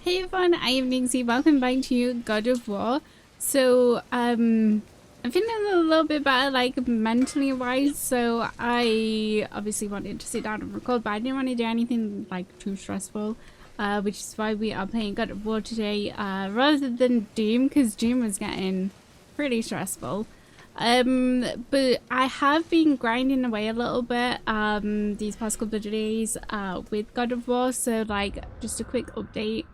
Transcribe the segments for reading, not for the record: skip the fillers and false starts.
Hey everyone, I am Nixie. Welcome back to God of War. So, I'm feeling a little bit better, like mentally wise. So I obviously wanted to sit down and record, but I didn't want to do anything like too stressful. Which is why we are playing God of War today, rather than Doom, because Doom was getting pretty stressful. But I have been grinding away a little bit these past couple of days with God of War. So like just a quick update.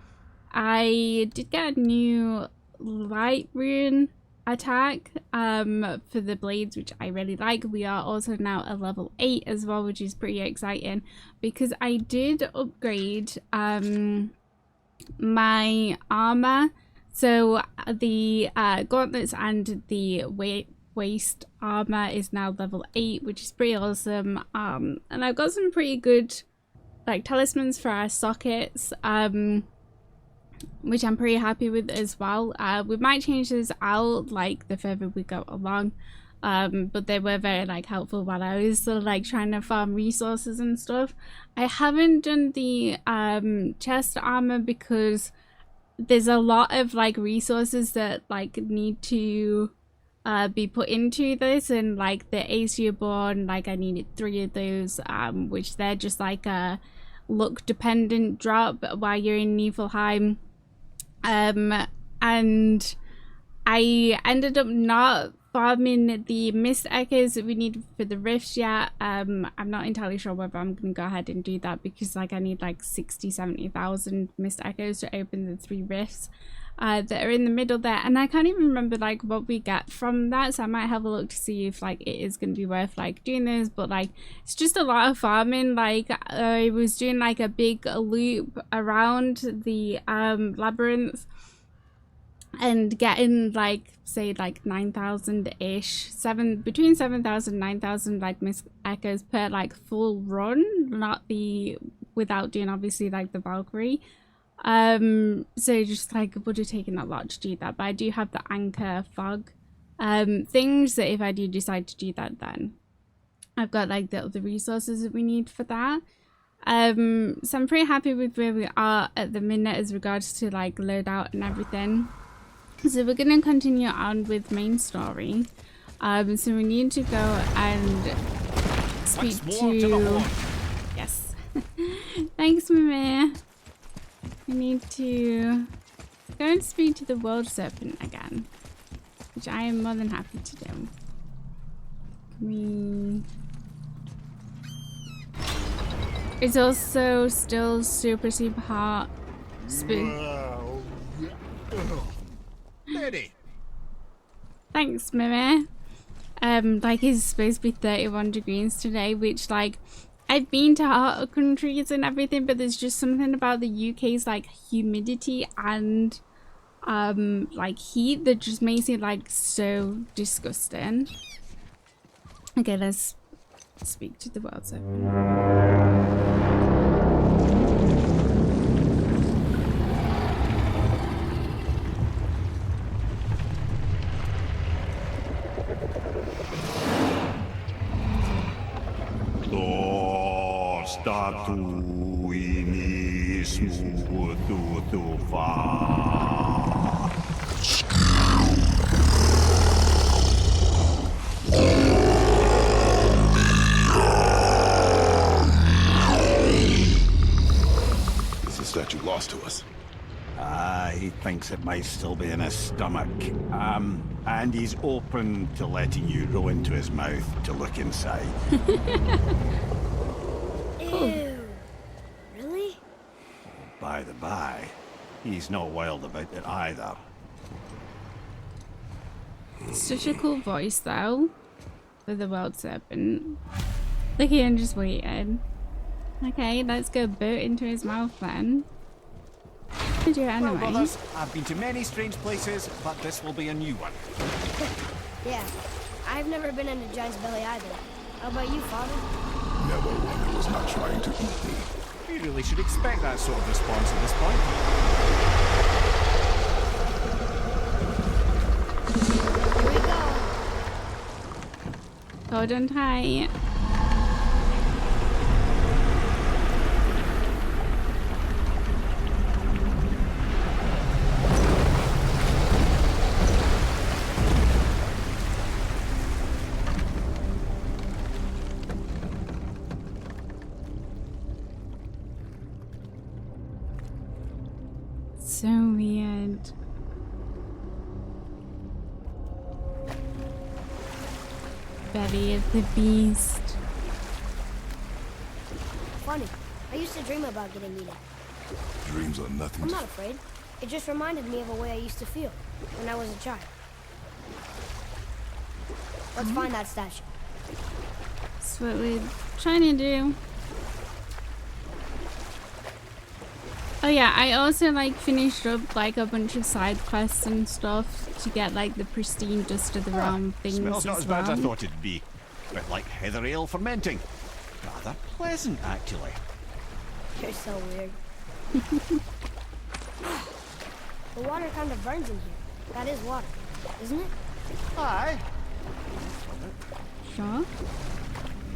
I did get a new light rune attack for the blades, which I really like. We are also now a level 8 as well, which is pretty exciting because I did upgrade my armor. So the gauntlets and the waist armor is now level 8, which is pretty awesome. And I've got some pretty good like talismans for our sockets, which I'm pretty happy with as well. We might change this out like the further we go along, but they were very like helpful while I was sort of like trying to farm resources and stuff. I haven't done the chest armor because there's a lot of like resources that like need to be put into this, and like the Asia born, like I needed 3 of those, which they're just like a luck dependent drop while you're in Niflheim. And I ended up not farming the mist echoes that we need for the rifts yet. I'm not entirely sure whether I'm gonna go ahead and do that because like I need like 70,000 mist echoes to open the 3 rifts that are in the middle there, and I can't even remember like what we get from that, so I might have a look to see if like it is going to be worth like doing this. But like it's just a lot of farming. Like I was doing like a big loop around the labyrinth and getting like say like 9,000 ish, between 7,000 and 9,000 like mist echoes per like full run, not the without doing obviously like the Valkyrie. So just like would have taken a lot to do that, but I do have the anchor fog things that if I do decide to do that, then I've got like the other resources that we need for that. So I'm pretty happy with where we are at the minute as regards to like loadout and everything. So we're gonna continue on with main story. So we need to go and speak to yes. Thanks, Mimir. We need to go and speak to the world serpent again, which I am more than happy to do. It's also still super hot. Thanks, Mimir. Like it's supposed to be 31 degrees today, which like I've been to hotter countries and everything, but there's just something about the UK's like humidity and like heat that just makes it like so disgusting. Okay, let's speak to the world serpent. Is the statue lost to us? He thinks it might still be in his stomach. And he's open to letting you roll into his mouth to look inside. Ew. Really? By the by, he's not wild about it either. Such a cool voice though for the world serpent. Look at him just waiting. Okay, let's go boot into his mouth then. Do it anyway. Well, brothers, I've been to many strange places, but this will be a new one. Yeah, I've never been in a giant's belly either. How about you, Father? Never one who was not trying to eat me. You really should expect that sort of response at this point. Here we go. Hold on tight. so weird. Belly of the beast. Funny. I used to dream about getting eaten. Dreams are nothing I'm to... not afraid. It just reminded me of a way I used to feel when I was a child. Let's find that statue. That's what we're trying to do. Oh yeah, I also like finished up like a bunch of side quests and stuff to get like the pristine dust of the realm things Smells not as as bad as I well. thought it'd be. Bit like heather ale fermenting. Rather pleasant, actually. You're so weird. The water kind of burns in here. That is water, isn't it? Aye. Sure.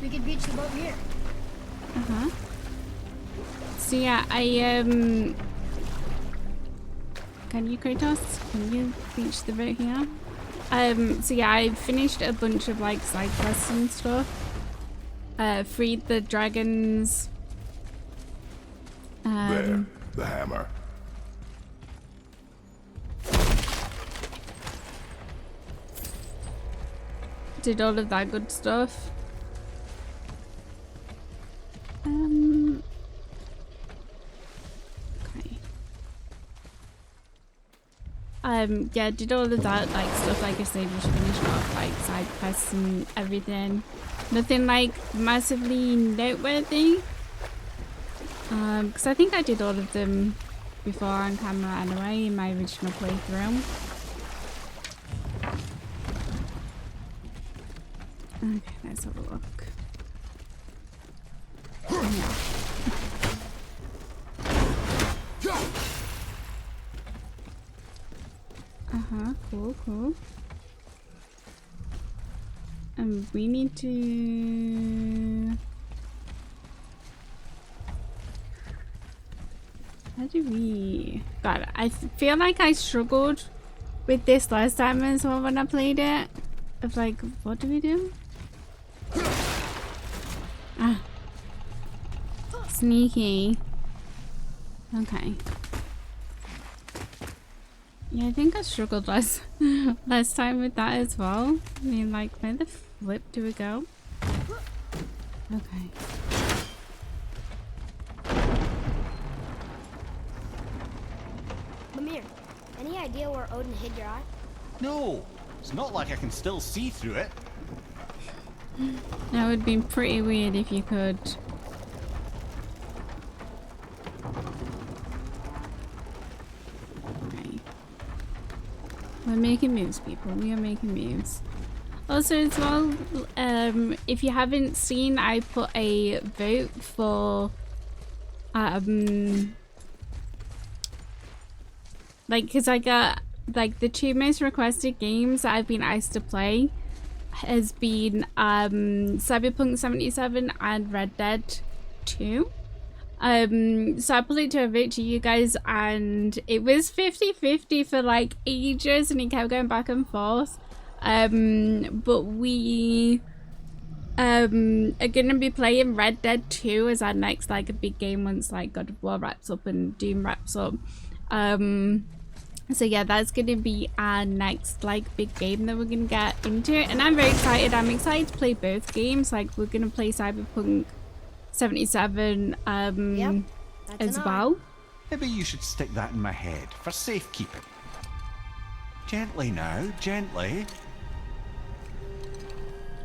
We could beach the boat here. Uh-huh. So yeah, can you, Kratos? Can you reach the boat here? So yeah, I finished a bunch of like side quests and stuff. Freed the dragons. There, the hammer. Did all of that good stuff. Okay. Yeah, did all of that like stuff, like I said, just finished off like side quests and everything. Nothing like massively noteworthy. Because I think I did all of them before on camera anyway in my original playthrough. Okay, let's have a look. Cool, cool. And we need to... How do we... God, I feel like I struggled with this last time as well when I played it. Of like, what do we do? Ah. Sneaky. Okay. Yeah, I think I struggled last time with that as well. I mean, like, where the flip do we go? Okay. Mimir, any idea where Odin hid your eye? No, it's not like I can still see through it. That would be pretty weird if you could. Okay. We're making moves, people. We are making moves. Also, as well, if you haven't seen, I put a vote for, like, because I got, like, the 2 most requested games that I've been asked to play has been Cyberpunk 77 and Red Dead 2. So I put it to a vote to you guys, and it was 50-50 for like ages, and it kept going back and forth. But we are gonna be playing Red Dead 2 as our next like a big game once like God of War wraps up and Doom wraps up. So yeah, that's gonna be our next like big game that we're gonna get into, and I'm very excited. I'm excited to play both games. Like, we're gonna play Cyberpunk 77 Yep, as well. Maybe you should stick that in my head for safekeeping. Gently now, gently.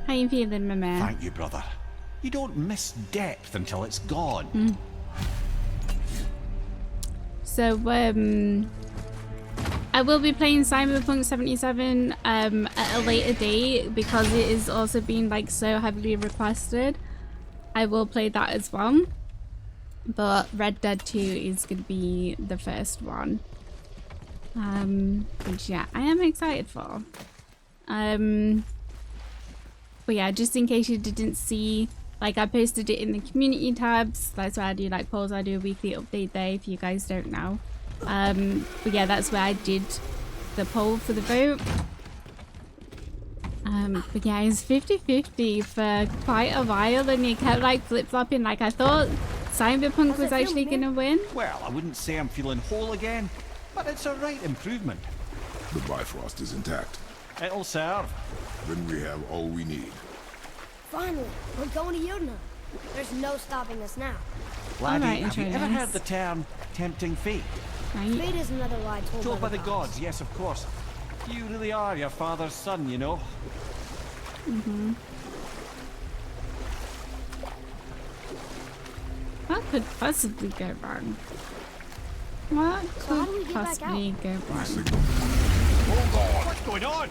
How you feeling, my man? Thank you, brother. You don't miss depth until it's gone. So I will be playing Cyberpunk 77 at a later date because it is also being like so heavily requested. I will play that as well, but Red Dead 2 is going to be the first one, which yeah, I am excited for. But yeah, just in case you didn't see, like, I posted it in the community tabs. That's where I do like polls. I do a weekly update there if you guys don't know. But yeah, that's where I did the poll for the vote. But yeah, it's 50-50 for quite a while, and it kept like flip-flopping. Like, I thought Cyberpunk was actually gonna win. Well, I wouldn't say I'm feeling whole again, But it's a right improvement. The Bifrost is intact. It'll serve. Then we have all we need. Finally, we're going to Yudna. There's no stopping us now. Laddie, Alright, have you ever Atreus. heard the term tempting fate? Right. Fate is another lie Told by the gods, yes, of course. You really are your father's son, you know. What could possibly go wrong? What So how do we could get back possibly go wrong? Signal. Hold on. What's going on?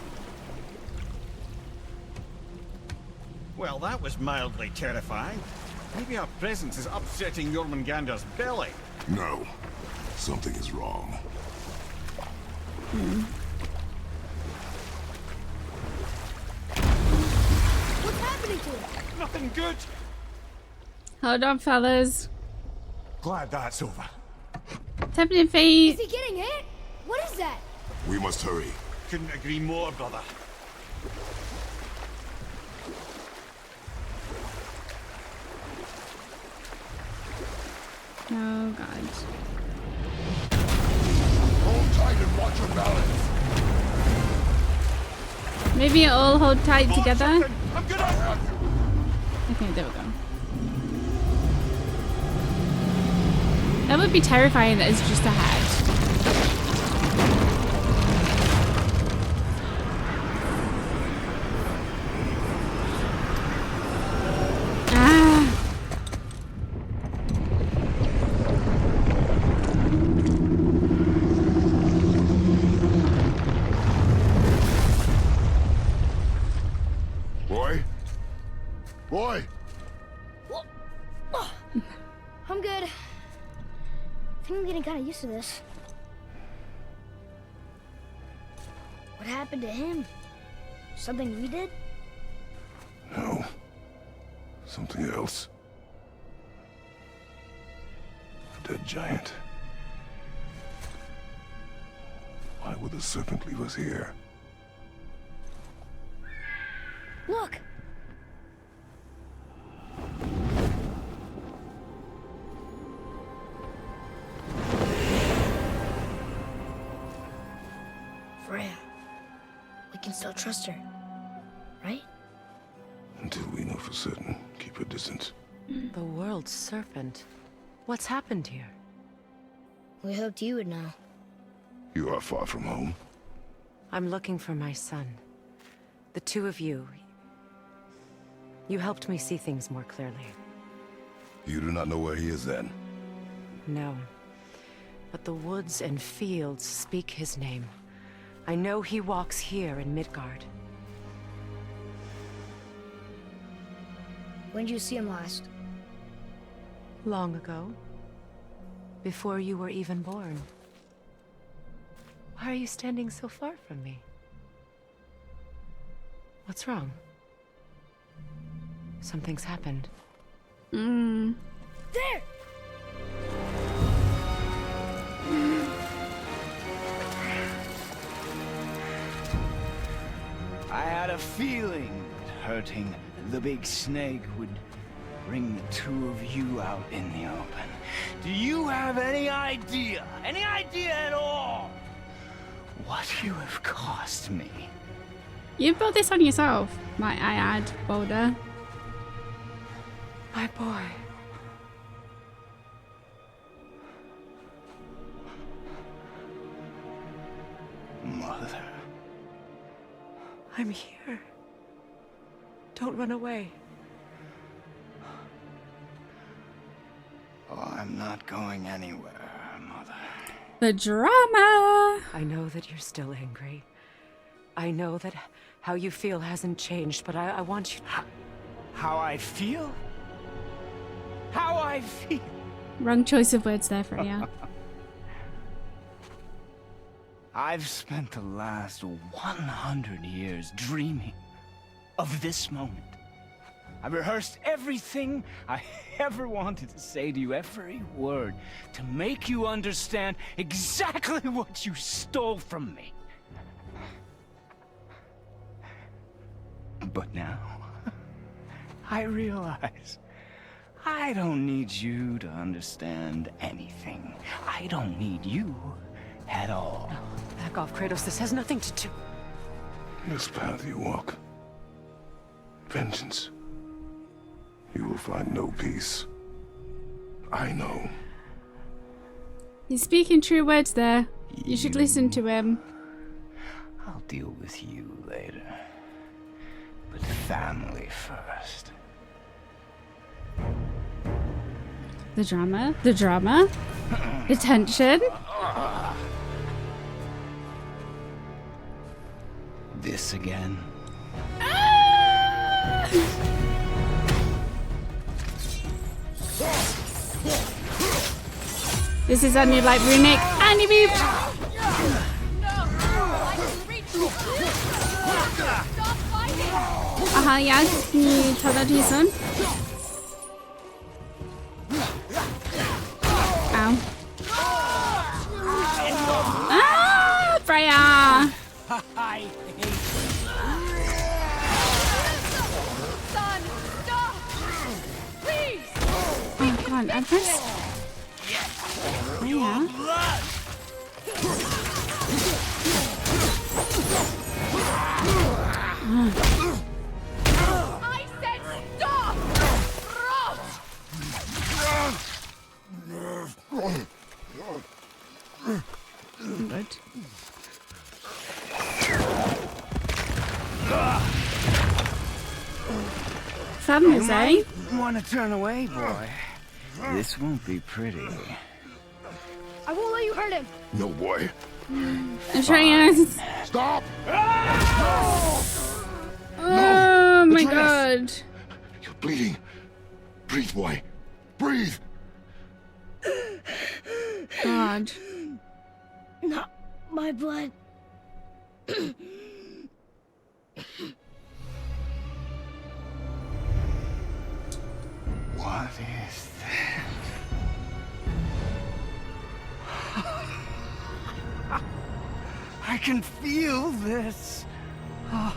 Well, that was mildly terrifying. Maybe our presence is upsetting Jormungandr's belly. No. Something is wrong. What's happening to it? Nothing good. Hold on, fellas. Glad that's over. Tempting Is fate. he getting hit? What is that? We must hurry. Couldn't agree more, brother. Oh god. Hold tight and watch your balance. Maybe all hold tight together. I'm gonna... Okay, there we go. That would be terrifying that it's just a head. Ah. Boy? Boy! I'm good. I think I'm getting kind of used to this. What happened to him? Something we did? No. Something else. A dead giant. Why would the serpent leave us here? Look! Freya. We can still trust her, right? Until we know for certain, keep a distance. The world's serpent. What's happened here? We hoped you would know. You are far from home. I'm looking for my son. The two of you. You helped me see things more clearly. You do not know where he is then? No. But the woods and fields speak his name. I know he walks here in Midgard. When did you see him last? Long ago. Before you were even born. Why are you standing so far from me? What's wrong? Something's happened. There! I had a feeling that hurting the big snake would bring the two of you out in the open. Do you have any idea at all, what you have cost me? You built this on yourself, might I add, Boulder. My boy. Mother. I'm here. Don't run away. Oh, I'm not going anywhere, Mother. The drama. I know that you're still angry. I know that how you feel hasn't changed, but I want you to... How I feel? How I feel? Wrong choice of words there, Freya. I've spent the last 100 years dreaming of this moment. I rehearsed everything I ever wanted to say to you, every word, to make you understand exactly what you stole from me. But now, I realize I don't need you to understand anything. I don't need you at all. Back off, Kratos. This has nothing to do... This path you walk, vengeance, you will find no peace. I know. He's speaking true words there. You should listen to him. I'll deal with you later. But family first. The drama, the drama, the tension. This again? This is a new light runic. And he moved. Yeah. Can you tell that to your son? Ow. Ah, Freya! Son, stop! Please! Oh, come on, Empress. Yeah. I said stop! Good. Sadness, eh? You want to turn away, boy? This won't be pretty. I won't let you hurt him. No, boy. Atreus. Stop! Oh my Atreus. god. You're bleeding. Breathe, boy. Breathe. God. Not my blood. What is that? I can feel this. I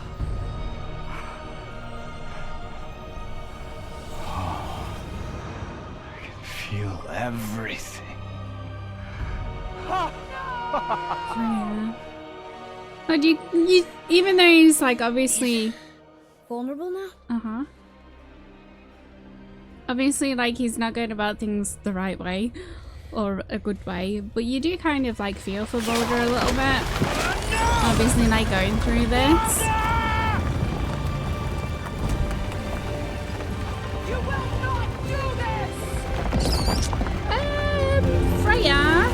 can feel everything. Yeah. But you, even though he's like obviously, Vulnerable now? obviously like he's not going about things the right way or a good way, but you do kind of like feel for Boulder a little bit. Obviously, like going through this. You will not do this! Freya.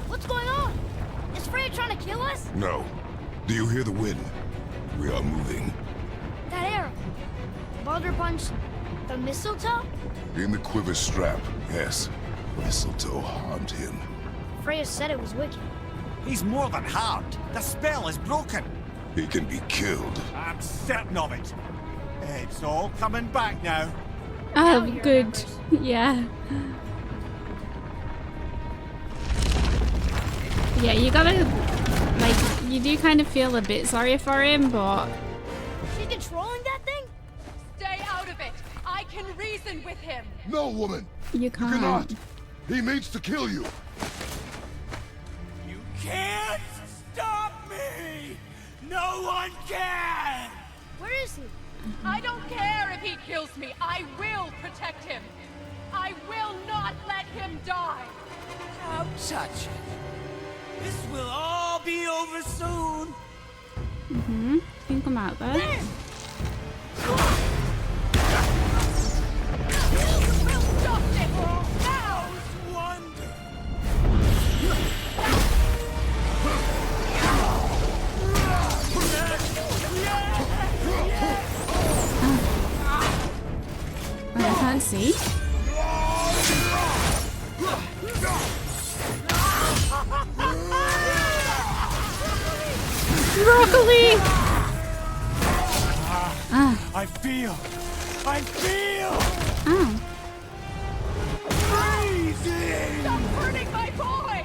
What's going on? Is Freya trying to kill us? No. Do you hear the wind? We are moving. That arrow. Baldur punched the mistletoe? In the quiver strap, yes. Mistletoe harmed him. Freya said it was wicked. He's more than harmed. The spell is broken. He can be killed. I'm certain of it. It's all coming back now. Oh, you're good. Empress. Yeah. Yeah, you gotta, like, you do kind of feel a bit sorry for him, but... She's controlling that thing? Stay out of it! I can reason with him! No, woman! You You can't. cannot! He means to kill you! You can't stop me! No one can! Where is he? I don't care if he kills me. I will protect him. I will not let him die. Don't touch it. This will all be over soon. Can come out there. We'll stop it now. Wonder. I can't see. Broccoli! I feel. Oh. Freezing. Stop hurting my boy.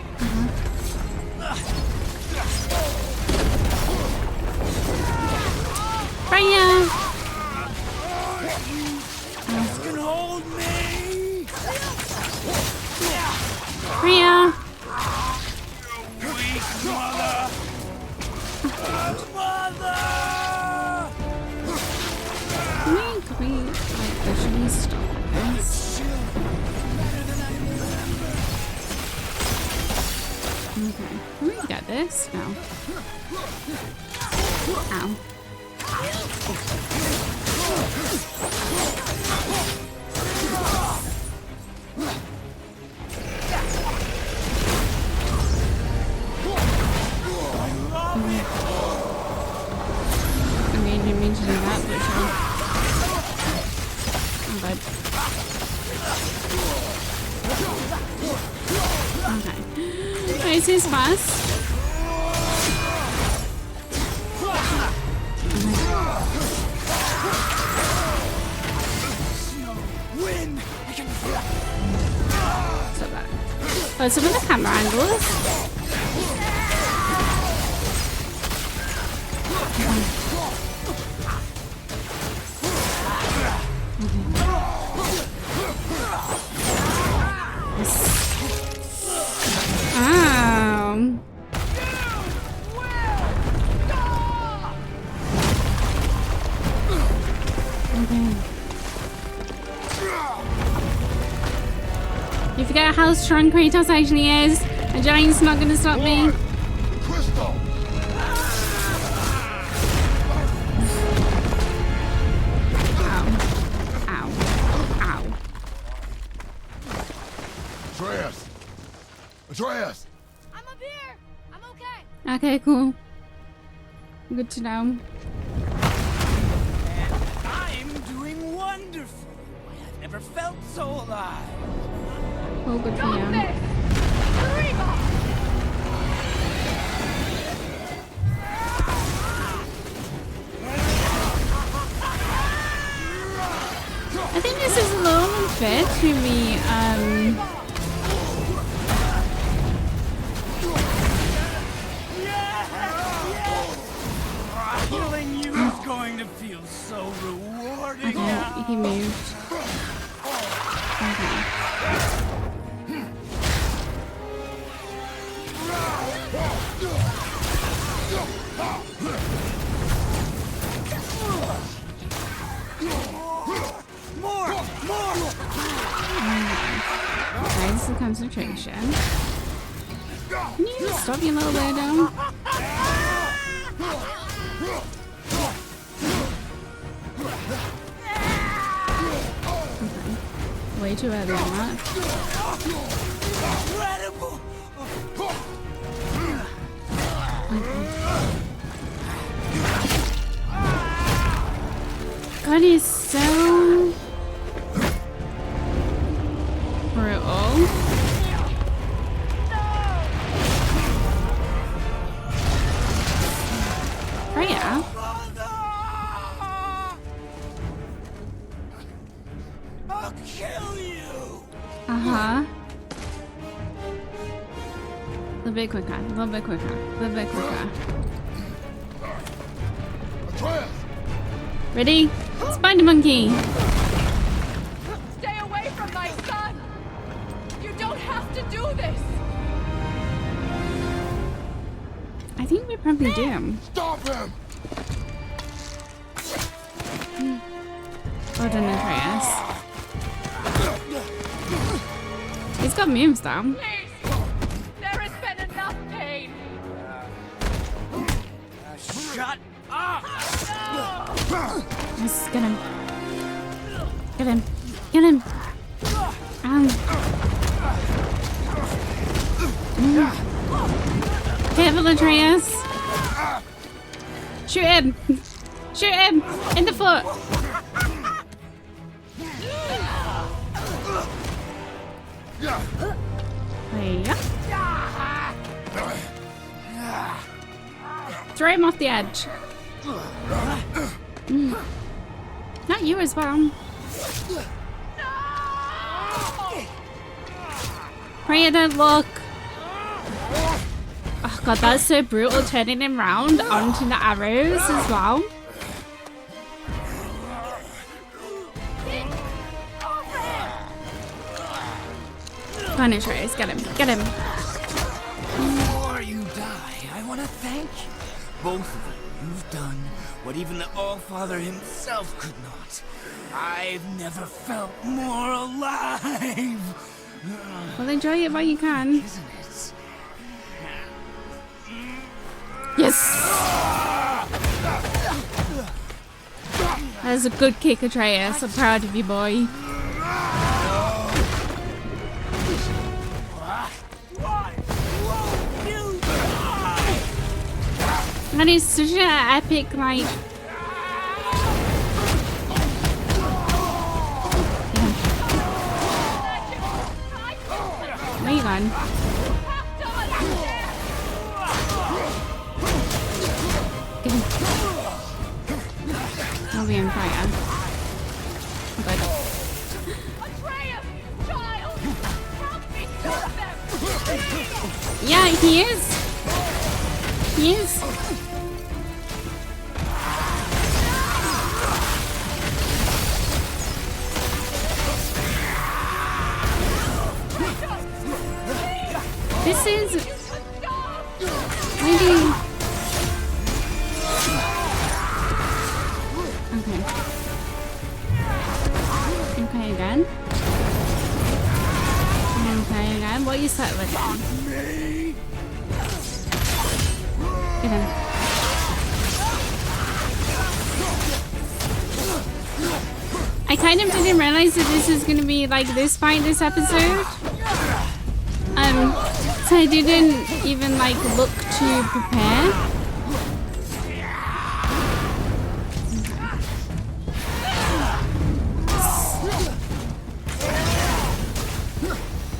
Freya! You can hold me. Freya! Can we, like, literally stop this? Okay. Can we get this? No. Ow. I mean, didn't mean to do that, but sure. Oh, God. Okay. This is fast. So bad. Oh, some of the camera angles. You forget how strong Kratos actually is. A giant's not gonna stop me. Crystal! Ow. Ow. Ow. Atreus! Atreus! I'm up here. I'm okay. Okay, cool. Good to know. I'm doing wonderful. I've never felt so alive. Oh, good for Stop you. this! Reba! I think this is a little unfair to me. Killing you is going to feel so rewarding Okay, now. he moved. Okay. Okay, this is concentration. Can you stop, you little weirdo? Okay. Way too early on that. Incredible. God, he's so brutal. Freya? I'll kill you. Uh-huh. A little bit quicker, a little bit quicker, a little bit quicker. Atreus! Ready? Spider monkey! Stay away from my son! You don't have to do this! I think we probably do. Stop him! Well done, Atreus. He's got moves though. Please! There has been enough pain! Shut up. Let's get him. Get him. Get him. Careful, Atreus. Shoot him. Shoot him. In the foot. Yeah. Throw him off the edge. Not you as well. Freya, don't look. Oh god, that's so brutal, turning him round onto the arrows as well. Come on, Atreus, get him, get him. Before you die, I want to thank you. Both of you. You've done what even the Allfather himself could not. I've never felt more alive. Well, enjoy it while you can. Isn't it? Yes! That was a good kick, Atreus. I'm proud of you, boy. And it's such an epic, like... Where you going? Get him. I'll be on fire. Good. Atreus! Child! Help me stop them! Yeah, he is. He is. This is maybe. Okay. Okay again. Okay again. What you set with him? Get him. I kind of didn't realize that this is gonna be like this fight this episode. So I didn't even like look to prepare.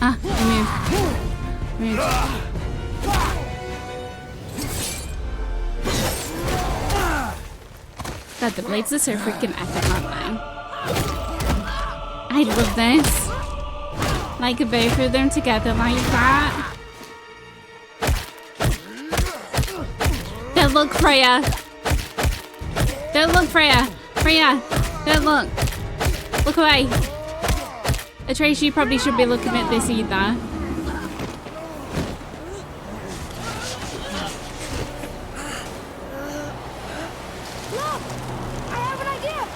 Ah, I moved. God, the blades are so freaking epic, aren't they? I love this. Like both of them together like that. Don't look, Freya. Don't look, Freya. Freya, don't look. Look away. Atreus, you probably should be looking at this either. Look! I have an idea!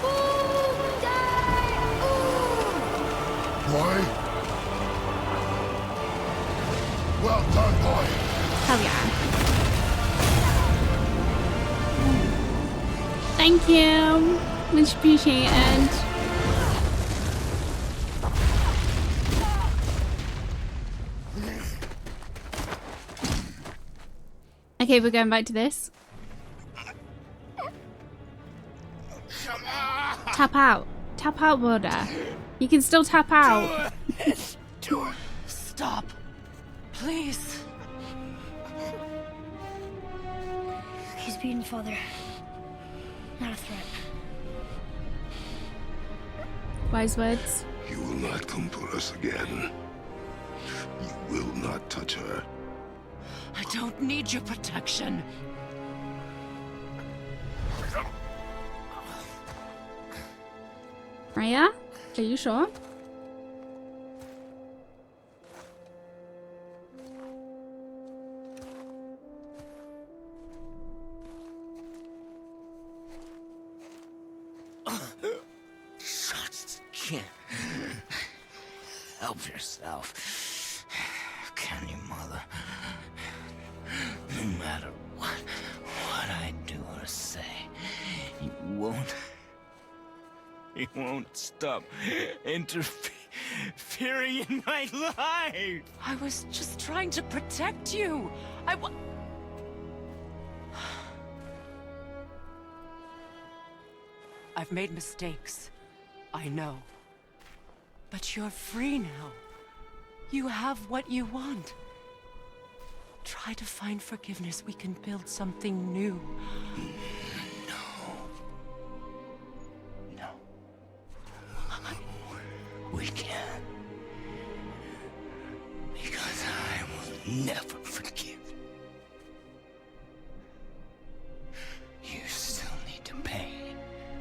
Boom! Die! Boom! Boy? Well done, boy. Hell yeah. Thank you. Much appreciated. Okay, we're going back to this. Tap out. Tap out, Border. You can still tap out. Stop. Please. He's beaten, Father. Not a threat. Wise words. You will not come for us again. You will not touch her. I don't need your protection. Freya? Are you sure? Just can't help yourself. Can you, Mother? No matter what I do or say, you won't stop interfering in my life. I was just trying to protect you. I've made mistakes. I know. But you're free now. You have what you want. Try to find forgiveness. We can build something new. No. We can't. Because I will never forgive. You still need to pay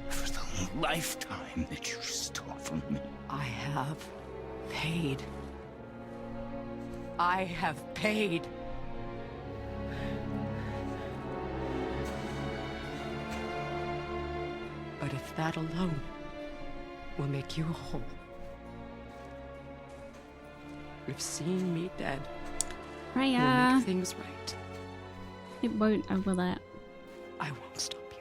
for the lifetime that you stole from me. I have paid. I have paid. But if that alone will make you whole, if seeing me dead will Raya. make things right, It won't, will it? I won't stop you.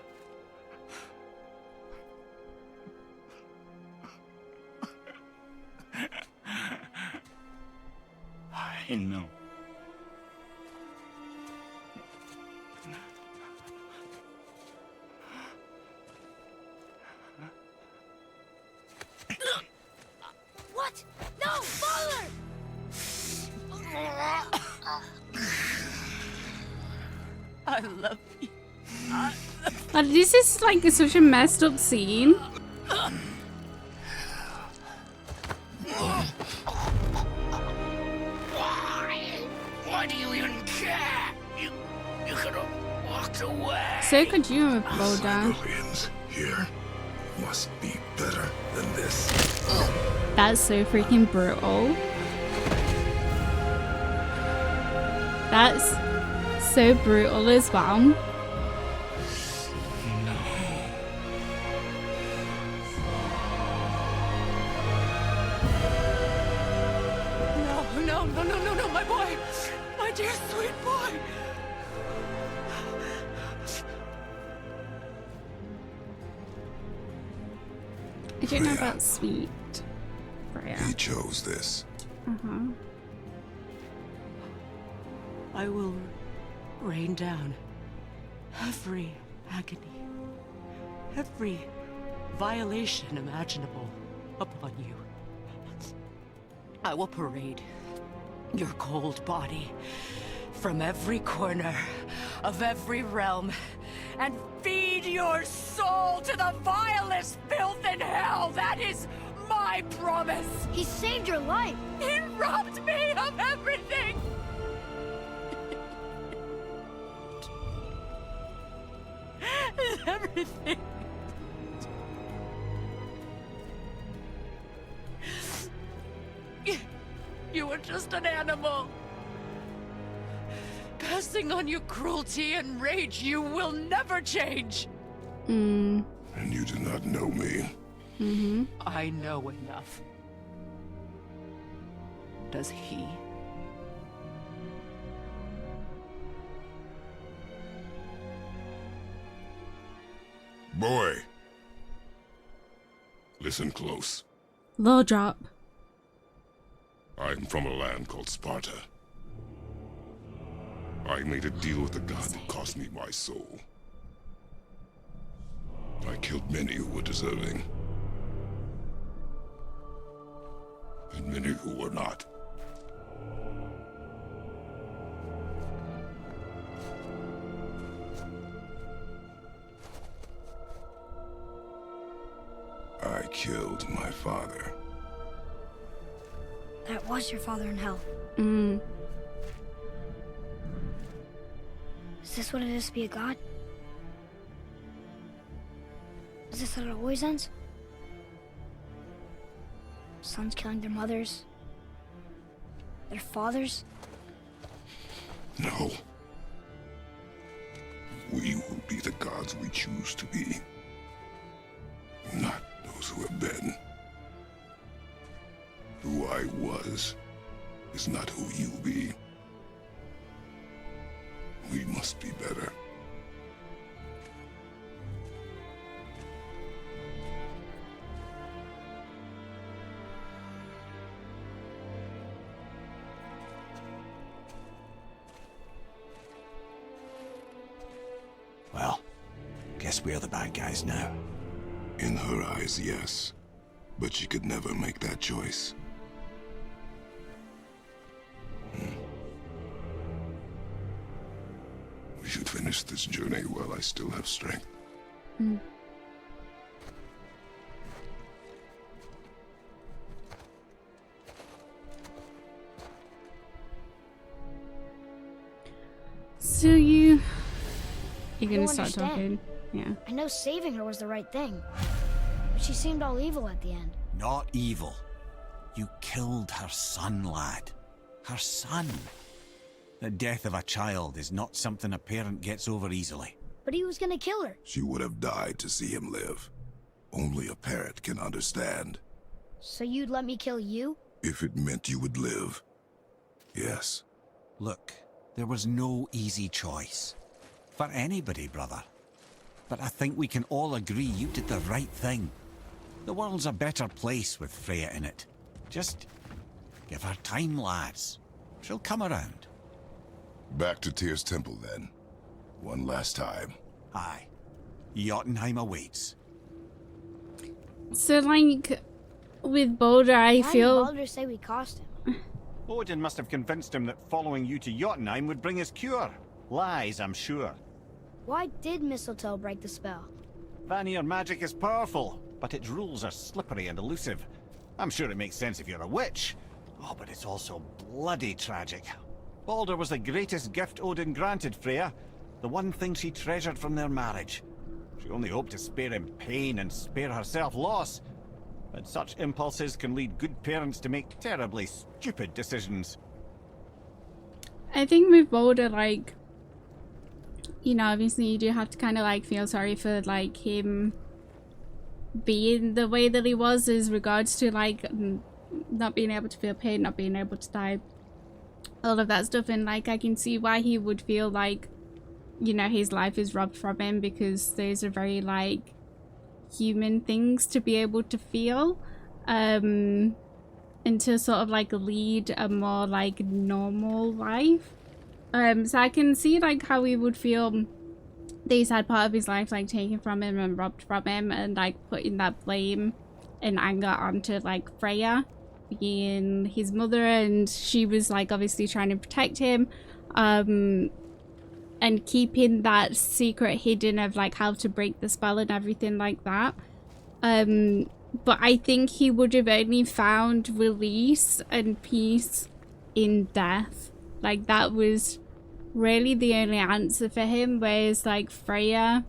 I know. What? No, father! I love you. But this is like such a messed up scene. Why do you even care? You could have walked away. So could you have rolled down. Civilians here must be better than this. That's so freaking brutal. That's so brutal as well. No, my boy! My dear sweet boy! I don't know about sweet. Freya. He chose this. I will rain down every agony, every violation imaginable upon you. I will parade your cold body from every corner of every realm and feed your soul to the vilest filth in hell. That is my promise. He saved your life. He robbed me of everything. Everything. You were just an animal. Passing on your cruelty and rage, you will never change. And you do not know me. I know enough. Does he? Boy. Listen close. Low drop. I'm from a land called Sparta. I made a deal with the god who cost me my soul. I killed many who were deserving. And many who were not. I killed my father. That was your father in hell. Is this what it is to be a god? Is this how it always ends? Sons killing their mothers? Their fathers? No. We will be the gods we choose to be. Not those who have been. Who I was is not who you be. We must be better. Well, guess we're the bad guys now. In her eyes, yes. But she could never make that choice. We should finish this journey while I still have strength. So you're gonna don't start understand. talking? Yeah. I know saving her was the right thing. But she seemed all evil at the end. Not evil. You killed her son, lad. Her son. The death of a child is not something a parent gets over easily. But he was gonna kill her. She would have died to see him live. Only a parent can understand. So you'd let me kill you? If it meant you would live. Yes. Look, there was no easy choice. For anybody, brother. But I think we can all agree you did the right thing. The world's a better place with Freya in it. Just give her time, lads. She'll come around. Back to Tyr's temple, then. One last time. Aye. Jotunheim awaits. So, like, with Boulder, I Why feel... did Baldur say we cost him? Odin must have convinced him that following you to Jotunheim would bring his cure. Lies, I'm sure. Why did mistletoe break the spell? Vanir magic is powerful, but its rules are slippery and elusive. I'm sure it makes sense if you're a witch. Oh, but it's also bloody tragic. Baldur was the greatest gift Odin granted Freya. The one thing she treasured from their marriage. She only hoped to spare him pain and spare herself loss. But such impulses can lead good parents to make terribly stupid decisions. I think with Boulder, like, you know, obviously you do have to kind of like feel sorry for like him being the way that he was as regards to like not being able to feel pain, not being able to die, all of that stuff. And like I can see why he would feel like, you know, his life is robbed from him, because those are very like human things to be able to feel, and to sort of like lead a more like normal life. So I can see like how he would feel that he's had part of his life like taken from him and robbed from him, and like putting that blame and anger onto like Freya being his mother, and she was like obviously trying to protect him, and keeping that secret hidden of like how to break the spell and everything like that. But I think he would have only found release and peace in death. Like that was really the only answer for him, whereas like Freya,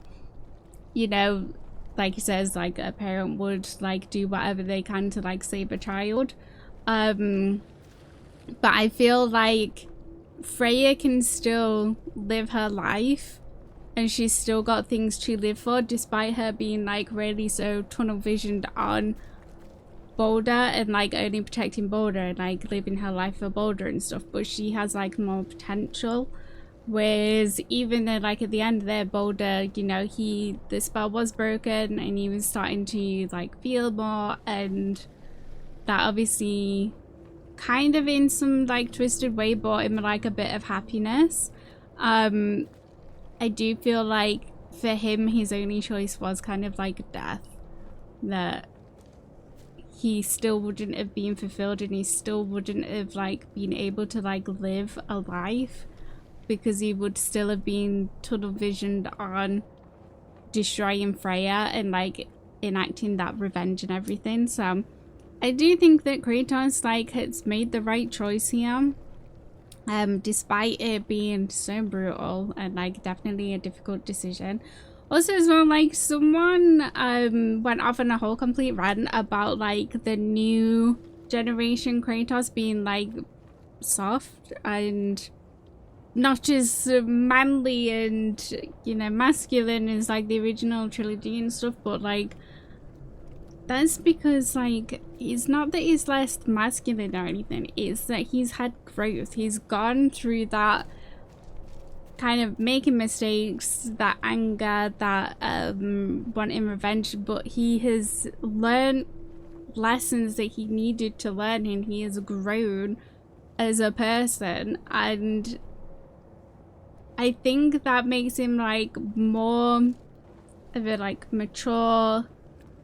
you know, like he says, like a parent would like do whatever they can to like save a child. But I feel like Freya can still live her life, and she's still got things to live for, despite her being like really so tunnel visioned on Boulder and like only protecting Boulder and like living her life for Boulder and stuff. But she has like more potential, whereas even though like at the end there, Boulder, you know, the spell was broken and he was starting to like feel more, and that obviously kind of in some like twisted way brought him like a bit of happiness. I do feel like for him his only choice was kind of like death, that he still wouldn't have been fulfilled and he still wouldn't have like been able to like live a life, because he would still have been tunnel visioned on destroying Freya and like enacting that revenge and everything. So I do think that Kratos like has made the right choice here, despite it being so brutal and like definitely a difficult decision. Also as well, like someone went off on a whole complete rant about like the new generation Kratos being like soft and not as manly and, you know, masculine as like the original trilogy and stuff, but like that's because like it's not that he's less masculine or anything, it's that he's had growth. He's gone through that kind of making mistakes, that anger, that wanting revenge, but he has learned lessons that he needed to learn, and he has grown as a person. And I think that makes him like more of a like mature,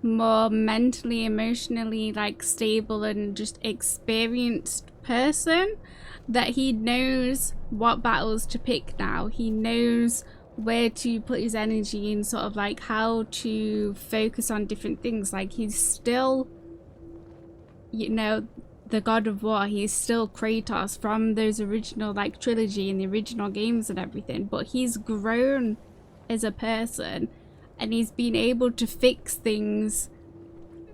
more mentally, emotionally like stable and just experienced person, that he knows what battles to pick now. He knows where to put his energy and sort of like how to focus on different things. Like he's still, you know, the god of war. He's still Kratos from those original like trilogy and the original games and everything, but he's grown as a person and he's been able to fix things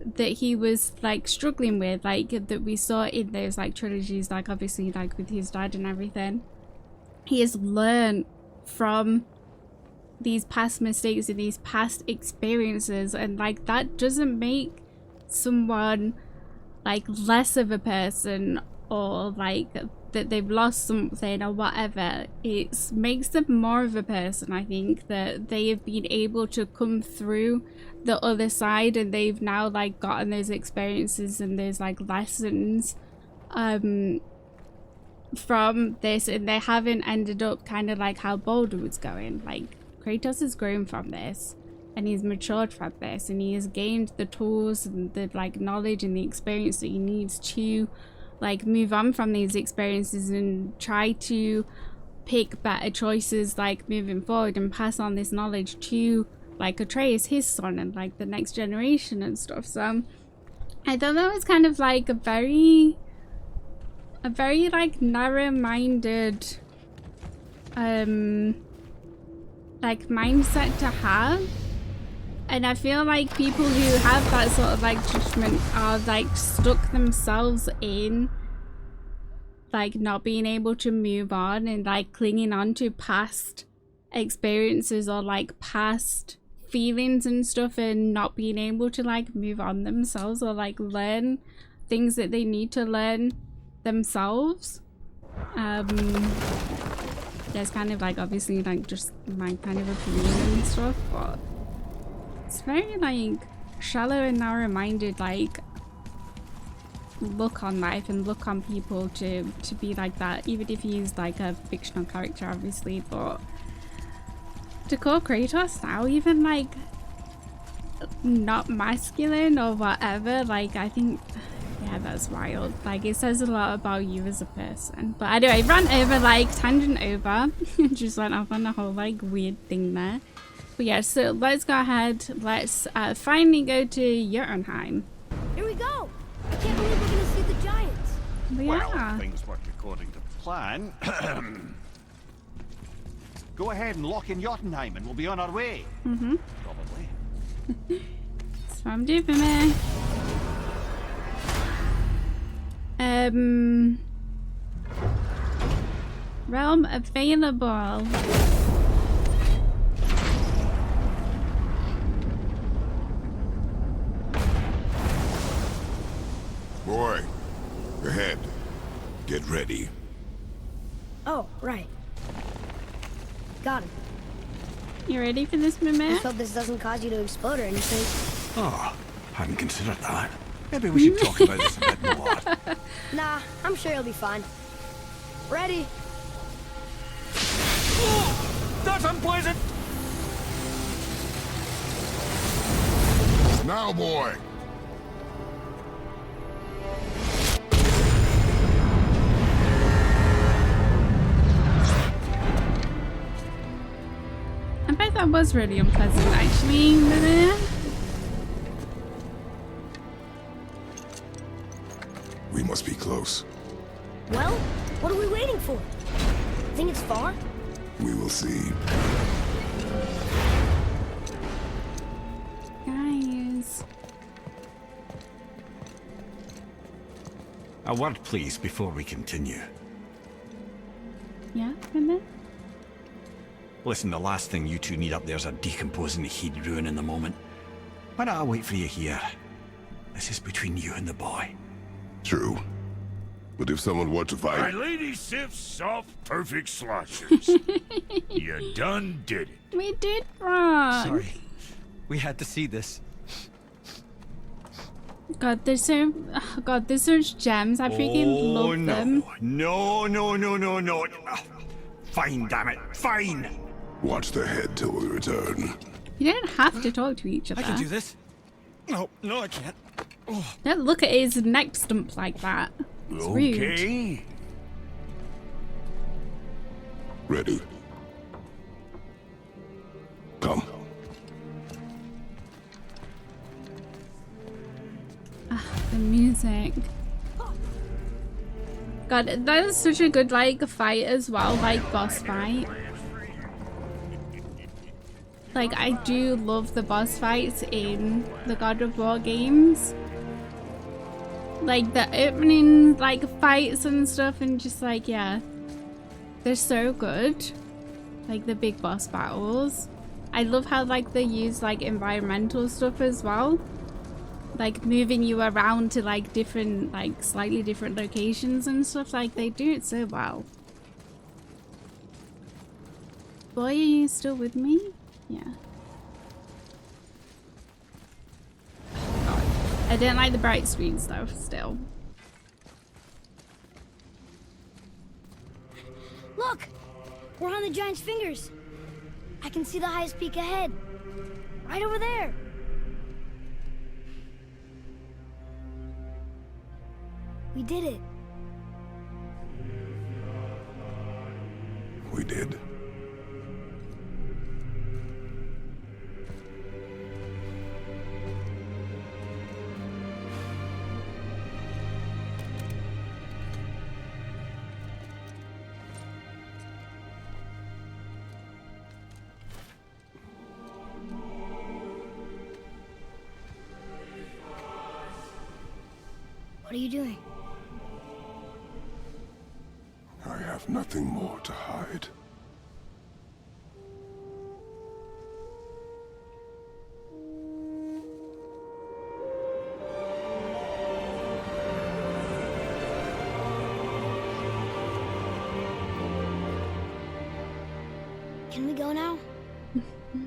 that he was like struggling with, like that we saw in those like trilogies, like obviously like with his dad and everything. He has learned from these past mistakes and these past experiences, and like that doesn't make someone like less of a person or like that they've lost something or whatever. It makes them more of a person. I think that they have been able to come through the other side, and they've now like gotten those experiences and those like lessons from this, and they haven't ended up kind of like how Boulder was going. Like Kratos has grown from this, and he's matured from this, and he has gained the tools and the like knowledge and the experience that he needs to like move on from these experiences and try to pick better choices like moving forward and pass on this knowledge to like Atreus, his son, and like the next generation and stuff. So I thought that was kind of like a very like narrow-minded like mindset to have. And I feel like people who have that sort of like judgment are like stuck themselves in like not being able to move on and like clinging on to past experiences or like past feelings and stuff, and not being able to like move on themselves or like learn things that they need to learn themselves. There's kind of like obviously like just my kind of opinion and stuff, but it's very like shallow and narrow-minded like look on life and look on people to be like that, even if he's like a fictional character obviously. But to call Kratos now even like not masculine or whatever, like I think, yeah, that's wild. Like it says a lot about you as a person. But anyway, ran over, like tangent over. Just went off on a whole like weird thing there. But yeah, so let's go ahead. Let's finally go to Jotunheim. Here we go! I can't believe we're gonna see the giants. But Well, yeah. if things work according to plan. Go ahead and lock in Jotunheim and we'll be on our way. Mm-hmm. Probably. That's what I'm doing for me. Realm available. Boy, ahead. Get ready. Oh, right. Got him. You ready for this, my man? Just hope this doesn't cause you to explode or anything. Oh, hadn't considered that. Maybe we should talk about this a bit more. Nah, I'm sure you'll be fine. Ready? That's unpleasant! Now, boy. I bet that was really unpleasant, actually. We must be close. Well, what are we waiting for? Think it's far? We will see. Guys. A word, please, before we continue. Yeah, remember? Listen, the last thing you two need up there's a decomposing heat ruin in the moment. Why not I wait for you here? This is between you and the boy. True. But if someone were to My fight... lady sips soft, perfect sloshers. You done did it. We did wrong. Sorry. We had to see this. God, there's so... Oh, God, there's such gems. I freaking love them. No. Fine, damn it. Fine. Watch the head till we return. You don't have to talk to each other. I can do this. No, I can't. Oh. Don't look at his neck stump like that. It's rude. Okay. Ready. Come. The music. God, that is such a good like fight as well, like boss fight. Like, I do love the boss fights in the God of War games. Like, the opening, like, fights and stuff, and just, like, yeah. They're so good. Like, the big boss battles. I love how, like, they use, like, environmental stuff as well. Like, moving you around to, like, different, like, slightly different locations and stuff. Like, they do it so well. Boy, are you still with me? Yeah. God. I don't like the bright screens though, still. Look! We're on the giant's fingers. I can see the highest peak ahead. Right over there. We did it. We did. What are you doing? I have nothing more to hide. Can we go now?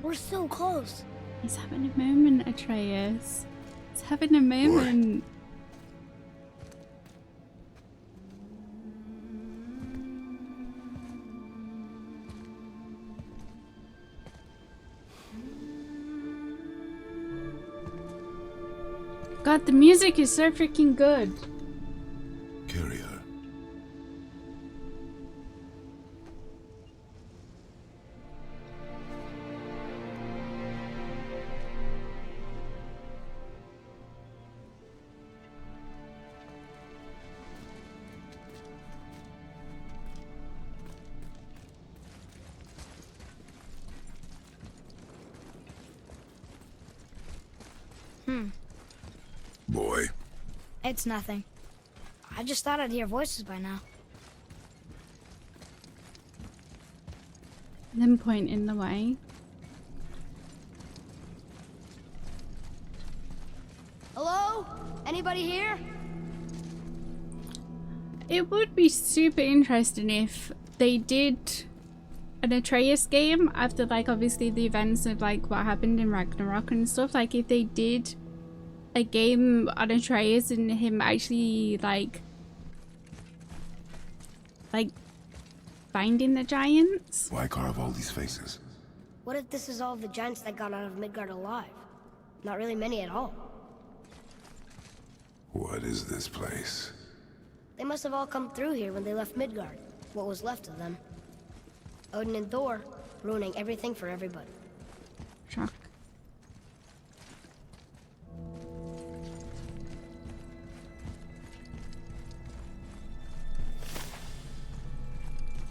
We're so close. He's having a moment, Atreus. He's having a moment. God, the music is so freaking good. Carry her. Boy. It's nothing. I just thought I'd hear voices by now. Then point in the way. Hello? Anybody here? It would be super interesting if they did an Atreus game after, like, obviously the events of, like, what happened in Ragnarok and stuff. Like, if they did a game on Atreus and him actually, like finding the giants. Why carve all these faces? What if this is all the giants that got out of Midgard alive? Not really many at all. What is this place? They must have all come through here when they left Midgard. What was left of them. Odin and Thor, ruining everything for everybody. Shock.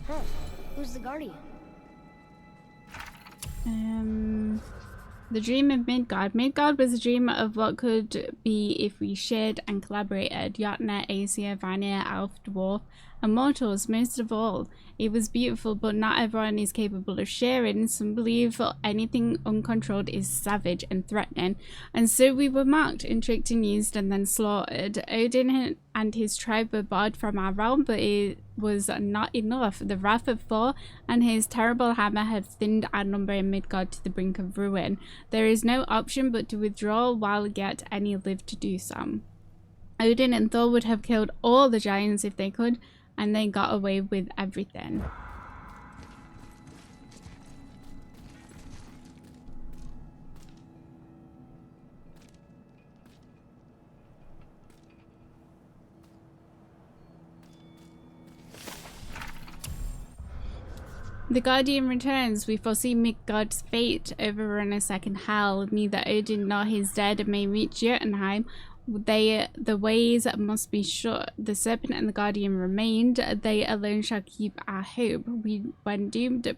Huh. Who's the Guardian? The dream of Midgard. Midgard was a dream of what could be if we shared and collaborated. Jotnar, Aesir, Vanir, Elf, Dwarf, and mortals. Most of all, it was beautiful, but not everyone is capable of sharing. Some believe anything uncontrolled is savage and threatening, and so we were mocked and tricked and used and then slaughtered. Odin and his tribe were barred from our realm, but it was not enough. The wrath of Thor and his terrible hammer have thinned our number in Midgard to the brink of ruin. There is no option but to withdraw while yet any live to do so. Odin and Thor would have killed all the giants if they could, and they got away with everything. The Guardian returns. We foresee Midgard's fate, overrun a second hell. Neither Odin nor his dead may reach Jotunheim. The ways must be shut. The serpent and the Guardian remained. They alone shall keep our hope. When doomed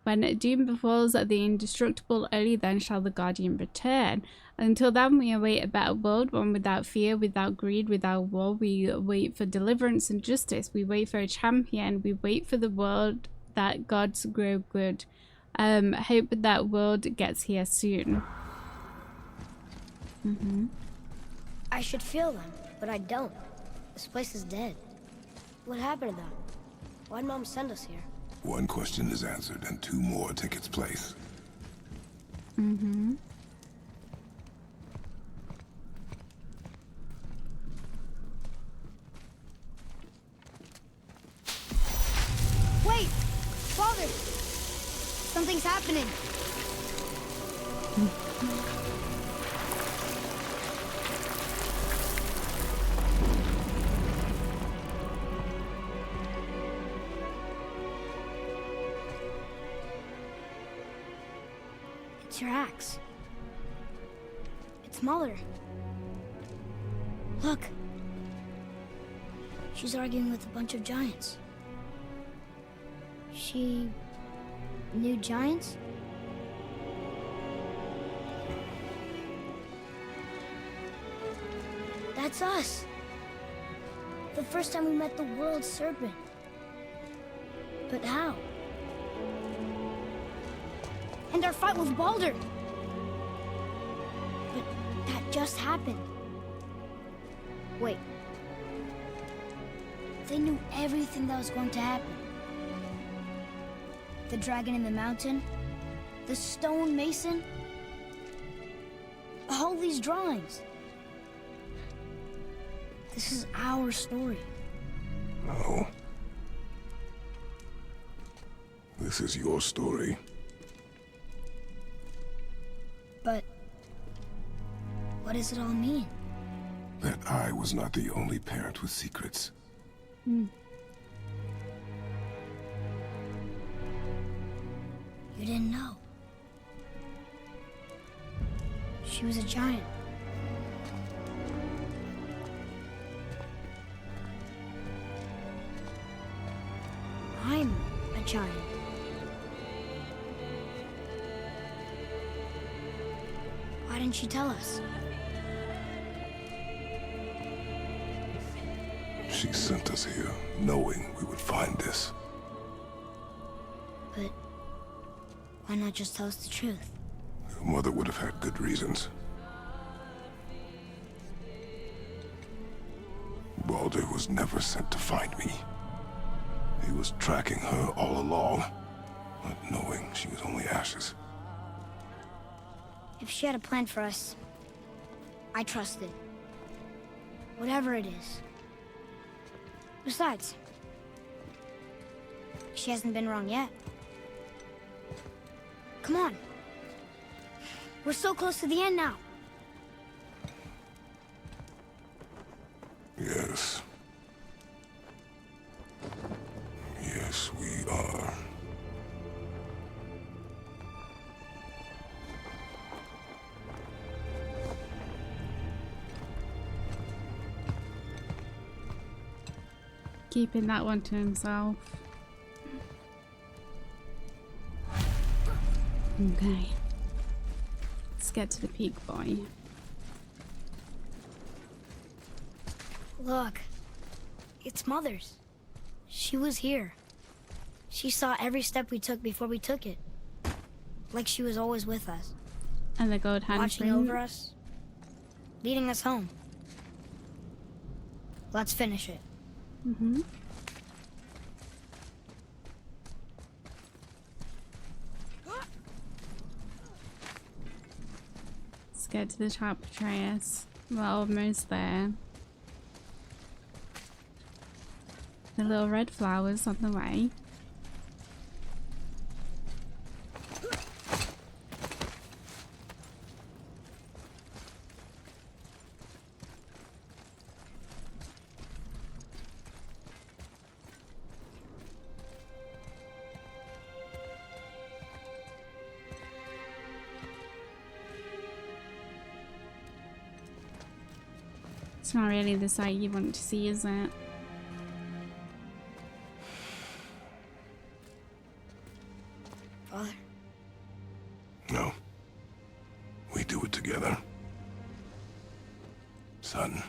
When doom befalls the indestructible, only then shall the Guardian return. Until then, we await a better world, one without fear, without greed, without war. We wait for deliverance and justice. We wait for a champion. We wait for the world that gods grow good. Hope that world gets here soon. I should feel them, but I don't. This place is dead. What happened to them? Why'd Mom send us here? One question is answered, and two more take its place. Wait! Father! Something's happening! It's your axe. It's Mother. Look. She's arguing with a bunch of giants. She knew giants? That's us. The first time we met the world serpent. But how? And our fight with Baldur. But that just happened. Wait. They knew everything that was going to happen. The dragon in the mountain, the stone mason, all these drawings. This is our story. No. This is your story. But what does it all mean? That I was not the only parent with secrets. You didn't know. She was a giant. I'm a giant. Why didn't she tell us? She sent us here, knowing we would find this. But why not just tell us the truth? Your mother would have had good reasons. Baldur was never sent to find me. He was tracking her all along, not knowing she was only ashes. If she had a plan for us, I trust it. Whatever it is. Besides, she hasn't been wrong yet. Come on. We're so close to the end now. Yes. Yes, we are. Keeping that one to himself. Okay. Let's get to the peak, boy. Look. It's Mother's. She was here. She saw every step we took before we took it. Like she was always with us. And the gold hand watching over us. Leading us home. Let's finish it. Let's get to the top, Atreus. We're almost there. The little red flowers on the way. It's not really the sight you want to see, is it? son.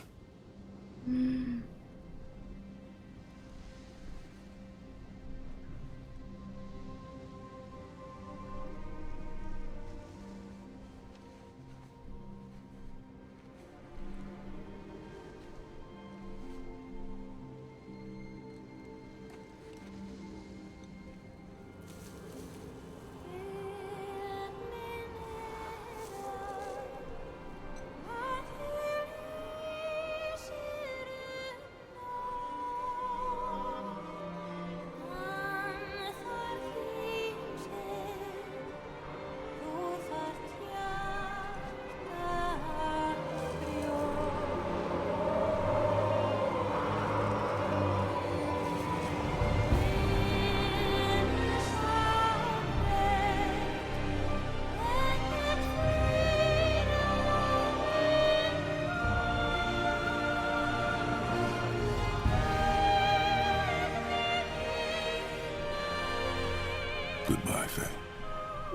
Goodbye, Faye.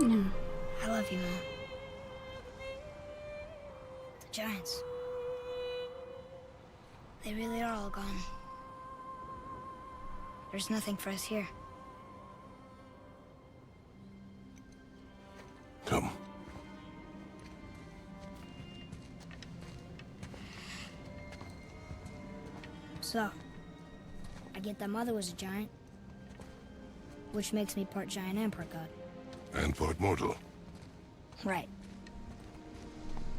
No. I love you, Mom. The giants. They really are all gone. There's nothing for us here. Come. So, I get that Mother was a giant, which makes me part giant and part god. And part mortal. Right.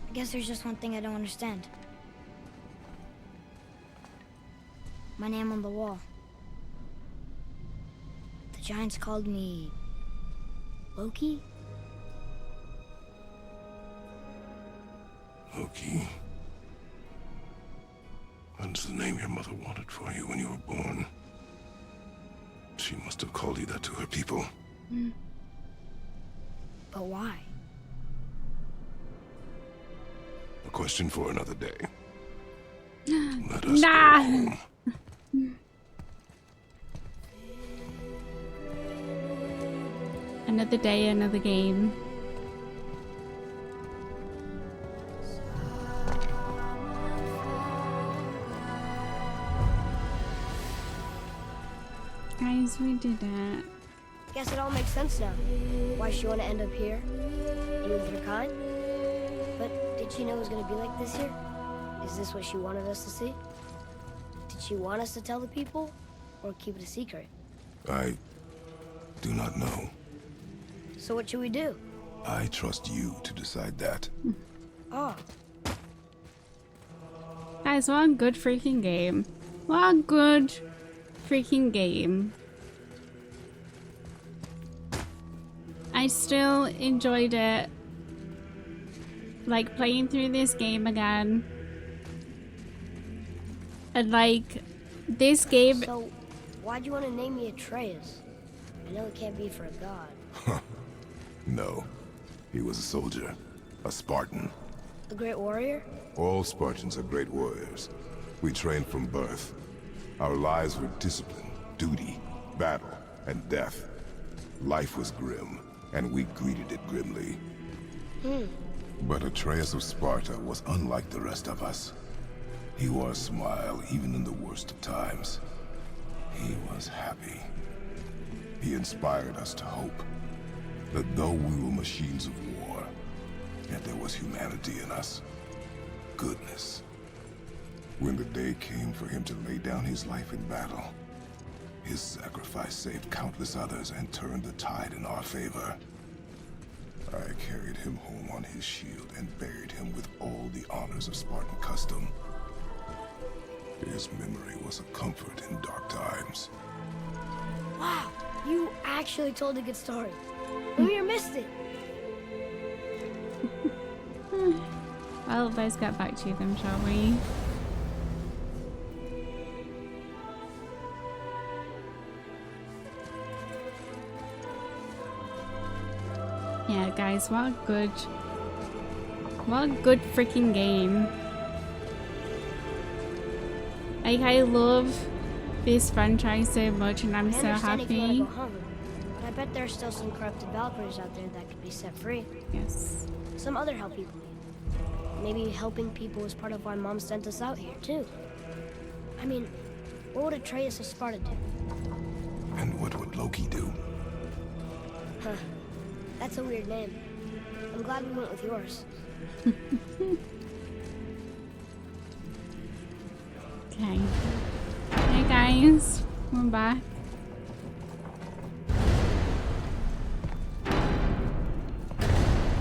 I guess there's just one thing I don't understand. My name on the wall. The giants called me... Loki? Loki. That's the name your mother wanted for you when you were born. She must have called you that to her people. But why? A question for another day. Let us Nah. go home. Another day, another game. Guys, we did it. Guess it all makes sense now. Why she want to end up here? You and her kind? But did she know it was going to be like this here? Is this what she wanted us to see? Did she want us to tell the people? Or keep it a secret? I do not know. So what should we do? I trust you to decide that. Oh, Guys, what a good freaking game. What a good freaking game. I still enjoyed it. Like, playing through this game again. And like, this game... so why'd you want to name me Atreus? I know it can't be for a god. No. He was a soldier. A Spartan. A great warrior? All Spartans are great warriors. We trained from birth. Our lives were discipline, duty, battle, and death. Life was grim, and we greeted it grimly. But Atreus of Sparta was unlike the rest of us. He wore a smile even in the worst of times. He was happy. He inspired us to hope that though we were machines of war, yet there was humanity in us. Goodness. When the day came for him to lay down his life in battle, his sacrifice saved countless others and turned the tide in our favor. I carried him home on his shield and buried him with all the honors of Spartan custom. His memory was a comfort in dark times. Wow, you actually told a good story. We missed it. Well, let's get back to them, shall we? Yeah, guys, what a good freaking game. Like, I love this franchise so much, and I'm so understand if you wanna happy. go home, but I bet there's still some corrupted Valkyries out there that could be set free. Yes. Some other help people need. maybe helping people is part of why Mom sent us out here, too. I mean, what would Atreus of Sparta do? And what would Loki do? Huh. That's a weird name. I'm glad we went with yours. Okay. Hey guys, we're back.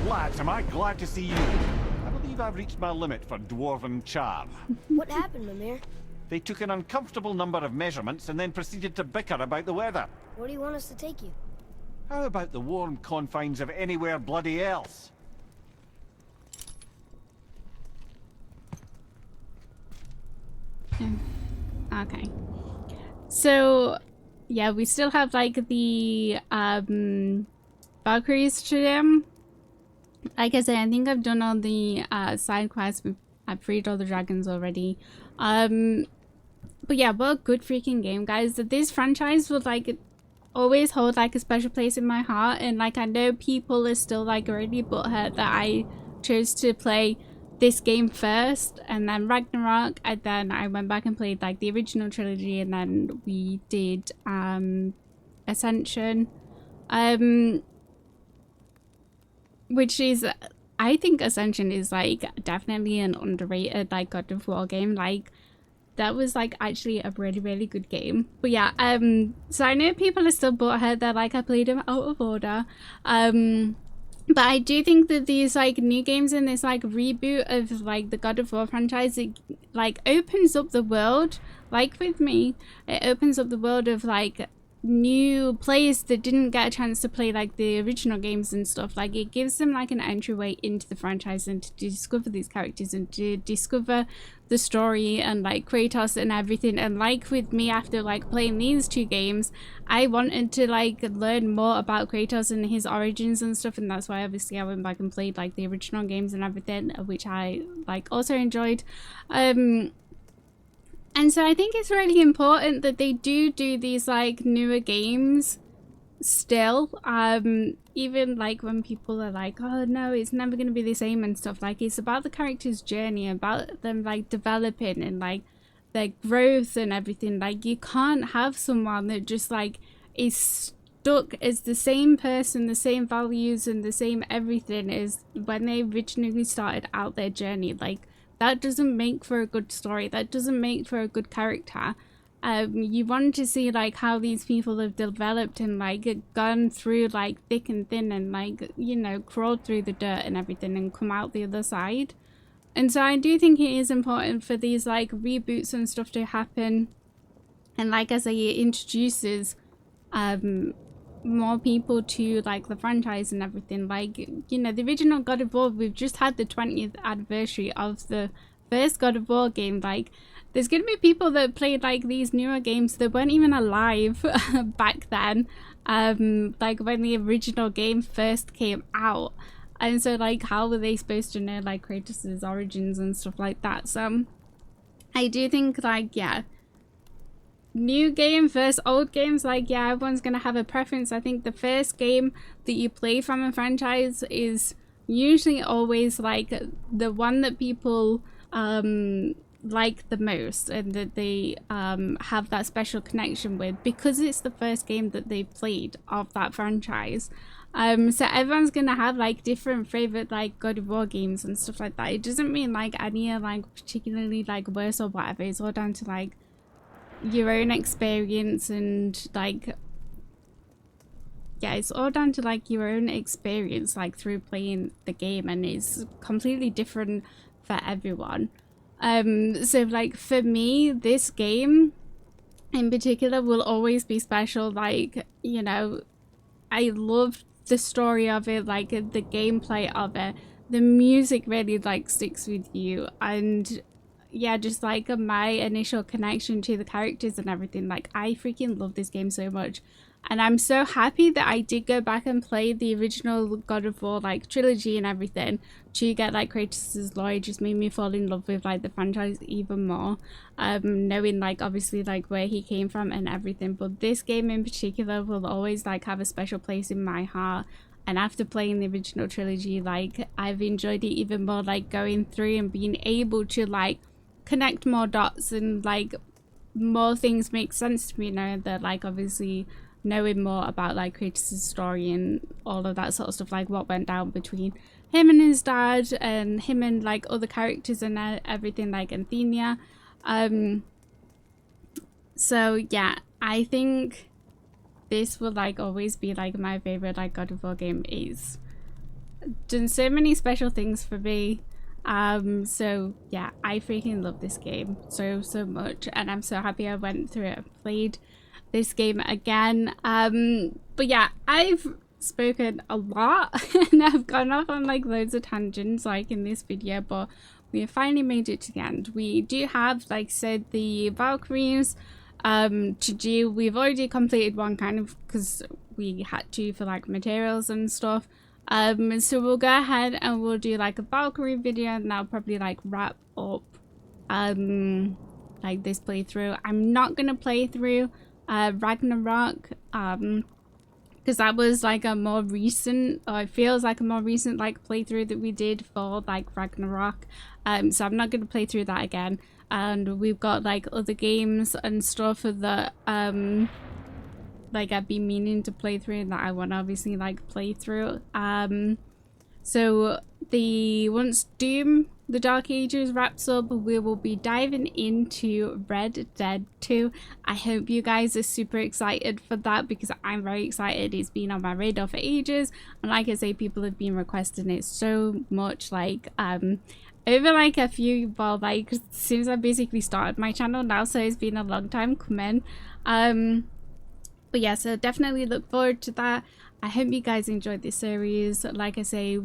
Lads, am I glad to see you. I believe I've reached my limit for dwarven charm. What happened, Mimir? They took an uncomfortable number of measurements and then proceeded to bicker about the weather. Where do you want us to take you? How about the warm confines of anywhere bloody else? Okay. So, yeah, we still have like the Valkyries to them. Like I said, I think I've done all the side quests. I've freed all the dragons already. But yeah, what a good freaking game, guys. This franchise will like always hold like a special place in my heart, and like I know people are still like really butthurt that I chose to play this game first and then Ragnarok, and then I went back and played like the original trilogy, and then we did Ascension, which is, I think Ascension is like definitely an underrated like God of War game. Like that was like actually a really good game. But yeah, so I know people are still butthurt that like I played them out of order, but I do think that these like new games and this like reboot of like the God of War franchise, it like opens up the world. Like with me, it opens up the world of like new players that didn't get a chance to play like the original games and stuff. Like it gives them like an entryway into the franchise and to discover these characters and to discover the story and like Kratos and everything. And like with me, after like playing these two games, I wanted to like learn more about Kratos and his origins and stuff, and that's why obviously I went back and played like the original games and everything, which I like also enjoyed. And so I think it's really important that they do these like newer games still, even like when people are like, oh no, it's never going to be the same and stuff. Like it's about the character's journey, about them like developing and like their growth and everything. Like you can't have someone that just like is stuck as the same person, the same values and the same everything as when they originally started out their journey. Like that doesn't make for a good story. That doesn't make for a good character. You want to see like how these people have developed and like gone through like thick and thin and like, you know, crawled through the dirt and everything and come out the other side. And so I do think it is important for these like reboots and stuff to happen. And like I say, it introduces more people to like the franchise and everything. Like, you know, the original God of War, we've just had the 20th anniversary of the first God of War game. Like there's gonna be people that played like these newer games that weren't even alive back then, like when the original game first came out. And so like how were they supposed to know like Kratos' origins and stuff like that? So I do think like, yeah, new game versus old games, like yeah, everyone's gonna have a preference. I think the first game that you play from a franchise is usually always like the one that people like the most and that they have that special connection with, because it's the first game that they've played of that franchise. So everyone's gonna have like different favorite like God of War games and stuff like that. It doesn't mean like any are like particularly like worse or whatever. It's all down to like your own experience and like, yeah, it's all down to like your own experience like through playing the game, and it's completely different for everyone. So like for me, this game in particular will always be special. Like, you know, I love the story of it, like the gameplay of it, the music really like sticks with you, and yeah, just like my initial connection to the characters and everything. Like I freaking love this game so much, and I'm so happy that I did go back and play the original God of War like trilogy and everything to get like Kratos' lore. It just made me fall in love with like the franchise even more, knowing like obviously like where he came from and everything. But this game in particular will always like have a special place in my heart, and after playing the original trilogy, like I've enjoyed it even more, like going through and being able to like connect more dots, and like more things make sense to me now that like obviously knowing more about like Kratos' story and all of that sort of stuff, like what went down between him and his dad and him and like other characters and everything, like Athenia. So yeah, I think this will like always be like my favorite like God of War game. It's done so many special things for me. So yeah, I freaking love this game so much, and I'm so happy I went through it and played this game again. But yeah, I've spoken a lot and I've gone off on like loads of tangents like in this video, but we have finally made it to the end. We do have, like said, the Valkyries to do. We've already completed one kind of because we had to for like materials and stuff. So we'll go ahead and we'll do like a Valkyrie video, and that'll probably like wrap up like this playthrough. I'm not gonna play through Ragnarok because that was like a more recent, or it feels like a more recent like playthrough that we did for like Ragnarok. So I'm not gonna play through that again, and we've got like other games and stuff that like I've been meaning to play through and that I want to obviously like play through. So once Doom the Dark Ages wraps up, we will be diving into Red Dead 2. I hope you guys are super excited for that because I'm very excited. It's been on my radar for ages, and like I say, people have been requesting it so much, like over like a few, well, like since I basically started my channel now, so it's been a long time coming. But yeah, so definitely look forward to that. I hope you guys enjoyed this series. Like I say,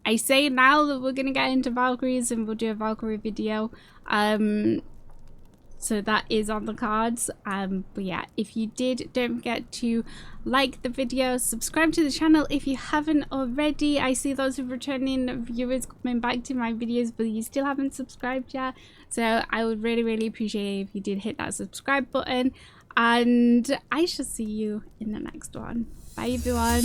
I say now that we're gonna get into Valkyries and we'll do a Valkyrie video. So that is on the cards. But yeah, if you did, don't forget to like the video, subscribe to the channel if you haven't already. I see lots of returning viewers coming back to my videos, but you still haven't subscribed yet. So I would really appreciate it if you did hit that subscribe button. And I shall see you in the next one. Bye everyone.